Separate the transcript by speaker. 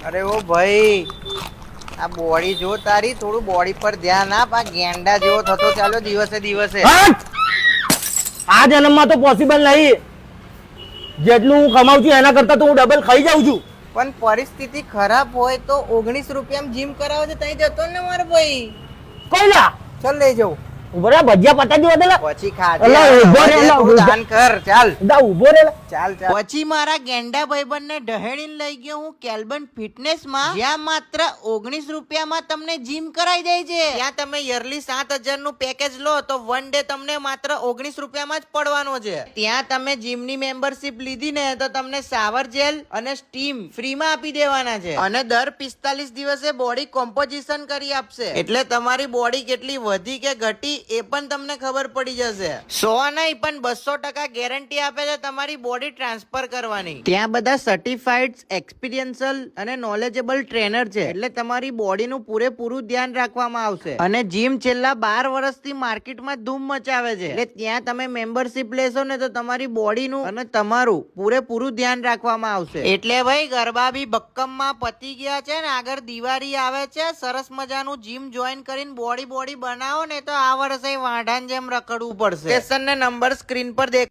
Speaker 1: અરે ઓ ભાઈ, આ બોડી જો તારી, થોડું બોડી પર ધ્યાન આપ. આ ગેંડા જેવો થતો ચાલ્યો દિવસે દિવસે.
Speaker 2: હટ! આ જન્મમાં તો પોસિબલ નહીં. જેટલું હું કમાઉં છું એના કરતા તો હું ડબલ ખાઈ જાઉં છું.
Speaker 1: પણ પરિસ્થિતિ ખરાબ હોય તો 19 રૂપિયામાં જીમ કરાવે છે, તઈ જતો ને મારો ભાઈ.
Speaker 2: કોઈ ના
Speaker 1: ચાલ લઈ જાઉં.
Speaker 2: ઉભો રે, ભજીયા પતાવી દેવા દે.
Speaker 1: પછી ખાજે.
Speaker 2: અલા, ઉભો રે, અલા,
Speaker 1: તું દાન કર. ચાલ
Speaker 2: દા ઉભો રે.
Speaker 1: ચાલ ચાલ. પછી મારા ગેંડા ભાઈબંધને ઢહેડીને લઈ ગયો હું કેલ્બન ફિટનેસમાં, જ્યાં માત્ર 19 રૂપિયામાં તમને જીમ કરાઈ જાય છે. ત્યાં તમે યરલી 7,000 નું પેકેજ લો તો વન ડે તમને માત્ર 19 રૂપિયામાં જ પડવાનો છે. ત્યાં તમે જીમની મેમ્બરશિપ લીધી ને તો તમને શાવર જેલ અને સ્ટીમ ફ્રીમાં આપી દેવાના છે, અને દર 45 દિવસે બોડી કોમ્પોઝિશન કરી આપશે. એટલે તમારી બોડી કેટલી વધી કે ઘટી એ પણ તમને ખબર પડી જશે. 100 નહીં પણ 200% ગેરંટી આપે છે તમારી બોડી ટ્રાન્સફર કરવાની. ત્યાં બધા સર્ટિફાઈડ, એક્સપિરિયન્શિયલ અને નોલેજેબલ ટ્રેનર છે, એટલે તમારી બોડીનું પૂરેપૂરું ધ્યાન રાખવામાં આવશે. અને જીમ છેલ્લા 12 વર્ષથી માર્કેટમાં ધૂમ મચાવે છે, એટલે ત્યાં તમે મેમ્બરશિપ લેશો ને તો તમારી બોડીનું અને તમારું પૂરેપૂરું ધ્યાન રાખવામાં આવશે. એટલે ભાઈ, ગરબા બી બક્કમમાં પતી ગયા છે ને આગળ દિવાળી આવે છે. સરસ મજાનું જીમ જોઈન કરીને બોડી બનાવો ને તો આ વર્ષે વાંઢાની જેમ રખડવું પડશે. સ્ટેશન ને નંબર સ્ક્રીન પર દેખ.